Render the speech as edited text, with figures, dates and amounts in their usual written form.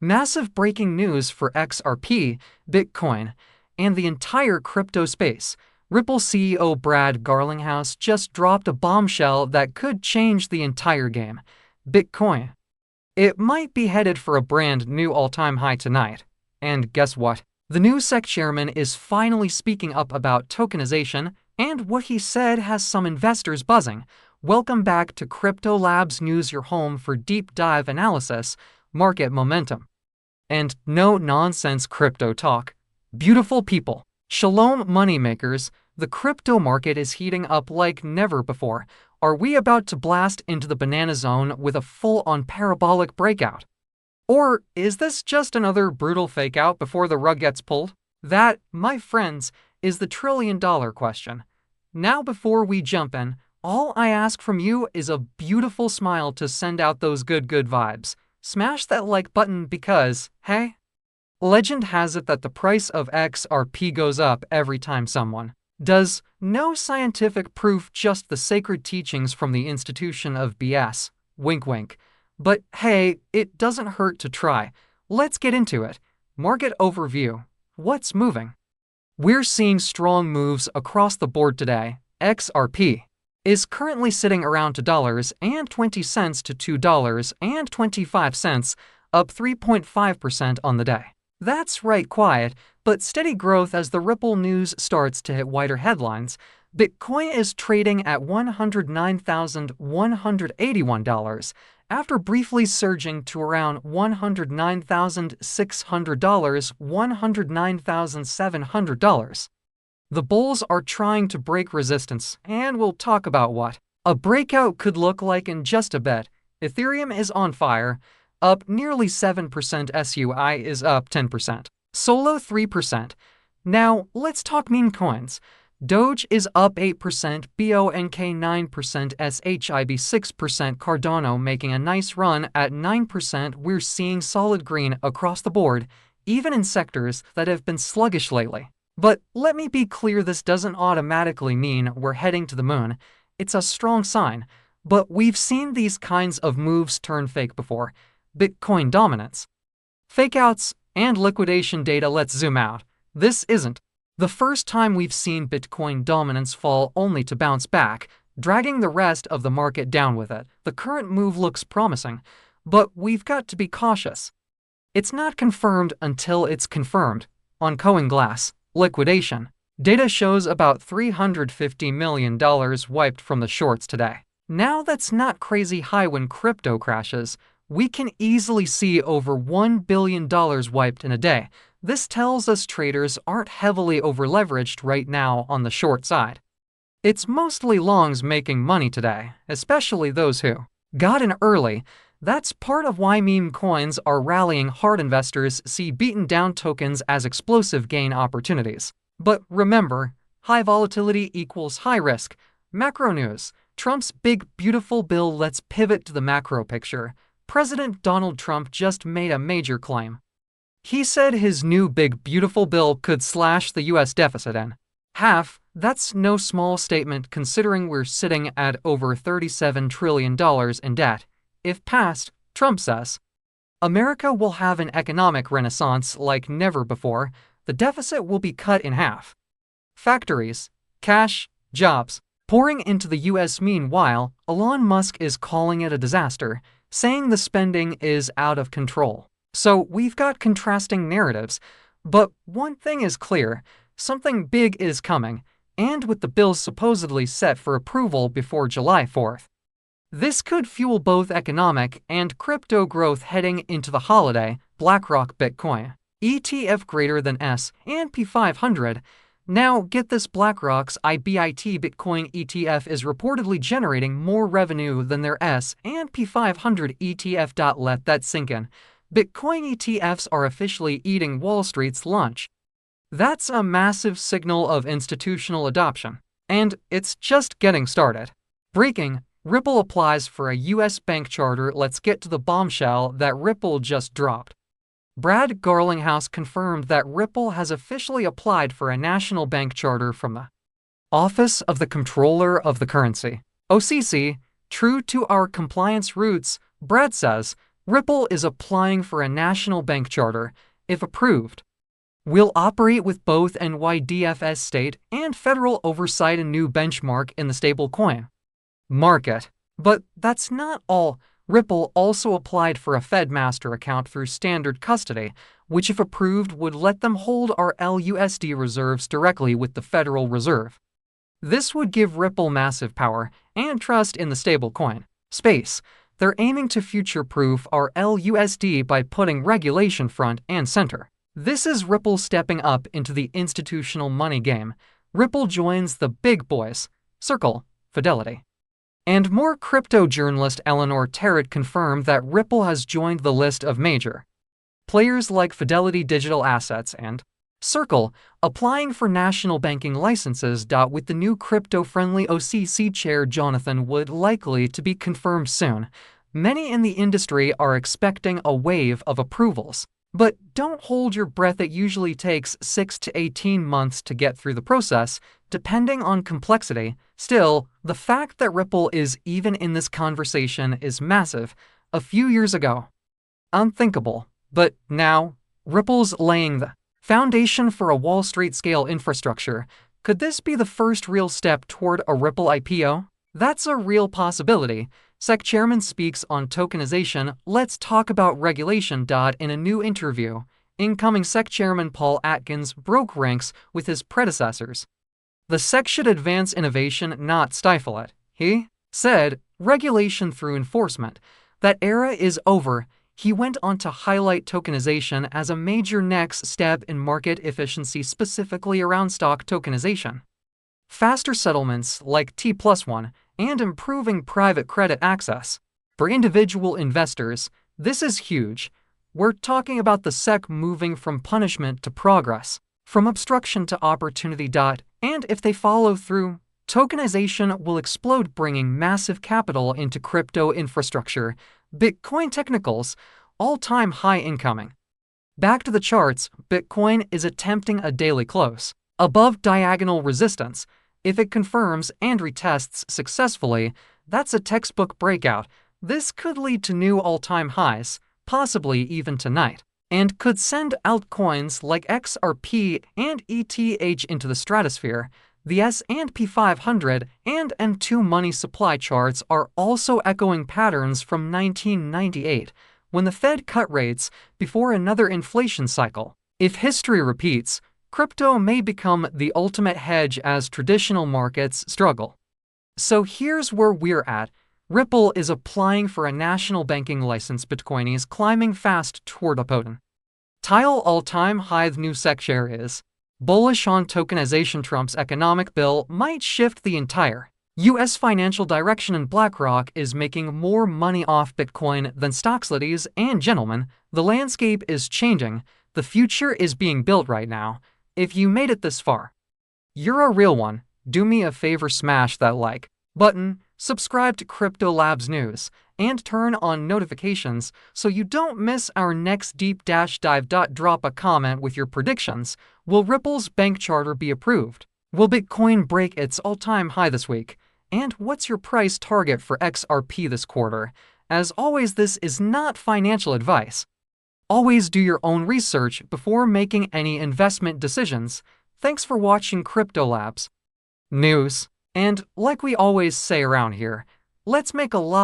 Massive breaking news for XRP, Bitcoin, and the entire crypto space. Ripple CEO Brad Garlinghouse just dropped a bombshell that could change the entire game. Bitcoin. It might be headed for a brand new all-time high tonight. And guess what? The new SEC chairman is finally speaking up about tokenization, and what he said has some investors buzzing. Welcome back to Crypto Labs News, your home for deep dive analysis, market momentum, and no-nonsense crypto talk. Beautiful people, shalom moneymakers, the crypto market is heating up like never before. Are we about to blast into the banana zone with a full-on parabolic breakout? Or is this just another brutal fake out before the rug gets pulled? That, my friends, is the trillion-dollar question. Now before we jump in, all I ask from you is a beautiful smile to send out those good vibes. Smash that like button because, hey, legend has it that the price of XRP goes up every time someone does. No scientific proof, just the sacred teachings from the institution of BS. Wink wink. But hey, it doesn't hurt to try. Let's get into it. Market overview. What's moving? We're seeing strong moves across the board today. XRP is currently sitting around $2.20 to $2.25, up 3.5% on the day. That's right, quiet, but steady growth as the Ripple news starts to hit wider headlines. Bitcoin is trading at $109,181 after briefly surging to around $109,600, $109,700. The bulls are trying to break resistance, and we'll talk about what a breakout could look like in just a bit. Ethereum is on fire, up nearly 7%, SUI is up 10%, Solo 3%. Now, let's talk meme coins. DOGE is up 8%, BONK 9%, SHIB 6%, Cardano making a nice run at 9%. We're seeing solid green across the board, even in sectors that have been sluggish lately. But let me be clear, this doesn't automatically mean we're heading to the moon. It's a strong sign, but we've seen these kinds of moves turn fake before. Bitcoin dominance, fakeouts, and liquidation data. Let's zoom out. This isn't the first time we've seen Bitcoin dominance fall only to bounce back, dragging the rest of the market down with it. The current move looks promising, but we've got to be cautious. It's not confirmed until it's confirmed. On CoinGlass, liquidation data shows about $350 million wiped from the shorts today. Now that's not crazy high. When crypto crashes, we can easily see over $1 billion wiped in a day. This tells us traders aren't heavily overleveraged right now on the short side. It's mostly longs making money today, especially those who got in early. That's part of why meme coins are rallying hard. Investors see beaten down tokens as explosive gain opportunities. But remember, high volatility equals high risk. Macro news. Trump's big beautiful bill. Let's pivot to the macro picture. President Donald Trump just made a major claim. He said his new big beautiful bill could slash the U.S. deficit in half. That's no small statement considering we're sitting at over $37 trillion in debt. If passed, Trump says, America will have an economic renaissance like never before. The deficit will be cut in half. Factories, cash, jobs pouring into the U.S. Meanwhile, Elon Musk is calling it a disaster, saying the spending is out of control. So we've got contrasting narratives, but one thing is clear, something big is coming, and with the bill supposedly set for approval before July 4th. This could fuel both economic and crypto growth heading into the holiday. BlackRock Bitcoin ETF greater than S&P 500. Now get this, BlackRock's IBIT Bitcoin ETF is reportedly generating more revenue than their S&P 500 ETF. Let that sink in. Bitcoin ETFs are officially eating Wall Street's lunch. That's a massive signal of institutional adoption. And it's just getting started. Breaking, Ripple applies for a U.S. bank charter. Let's get to the bombshell that Ripple just dropped. Brad Garlinghouse confirmed that Ripple has officially applied for a national bank charter from the Office of the Comptroller of the Currency, OCC. True to our compliance roots, Brad says, Ripple is applying for a national bank charter, if approved. We'll operate with both NYDFS state and federal oversight and new benchmark in the stablecoin market. But that's not all. Ripple also applied for a Fed master account through standard custody, which if approved would let them hold our LUSD reserves directly with the Federal Reserve. This would give Ripple massive power and trust in the stablecoin space. They're aiming to future-proof our LUSD by putting regulation front and center. This is Ripple stepping up into the institutional money game. Ripple joins the big boys, Circle, Fidelity. And more crypto journalist Eleanor Terrett confirmed that Ripple has joined the list of major players like Fidelity Digital Assets and Circle applying for national banking licenses. With the new crypto-friendly OCC chair Jonathan Wood likely to be confirmed soon, many in the industry are expecting a wave of approvals. But don't hold your breath. It usually takes 6 to 18 months to get through the process, depending on complexity. Still, the fact that Ripple is even in this conversation is massive. A few years ago, unthinkable. But now, Ripple's laying the foundation for a Wall Street-scale infrastructure. Could this be the first real step toward a Ripple IPO? That's a real possibility. SEC chairman speaks on tokenization. Let's talk about regulation. In a new interview, incoming SEC chairman Paul Atkins broke ranks with his predecessors. The SEC should advance innovation, not stifle it. He said, regulation through enforcement. That era is over. He went on to highlight tokenization as a major next step in market efficiency, specifically around stock tokenization, faster settlements like T+1, and improving private credit access. For individual investors, this is huge. We're talking about the SEC moving from punishment to progress, from obstruction to opportunity. And if they follow through, tokenization will explode, bringing massive capital into crypto infrastructure. Bitcoin technicals, all-time high incoming. Back to the charts, Bitcoin is attempting a daily close above diagonal resistance. If it confirms and retests successfully, that's a textbook breakout. This could lead to new all-time highs, possibly even tonight, and could send altcoins like XRP and ETH into the stratosphere. The S&P 500 and M2 money supply charts are also echoing patterns from 1998, when the Fed cut rates before another inflation cycle. If history repeats, crypto may become the ultimate hedge as traditional markets struggle. So here's where we're at. Ripple is applying for a national banking license. Bitcoin is climbing fast toward a potent tile all-time high. The new SEC chair is bullish on tokenization. Trump's economic bill might shift the entire U.S. financial direction, and BlackRock is making more money off Bitcoin than stocks. Ladies and gentlemen, the landscape is changing. The future is being built right now. If you made it this far, you're a real one. Do me a favor, smash that like button, subscribe to Crypto Labs News, and turn on notifications so you don't miss our next deep dive. Drop a comment with your predictions. Will Ripple's bank charter be approved? Will Bitcoin break its all-time high this week? And what's your price target for XRP this quarter? As always, this is not financial advice. Always do your own research before making any investment decisions. Thanks for watching Crypto Labs News. And like we always say around here, let's make a lot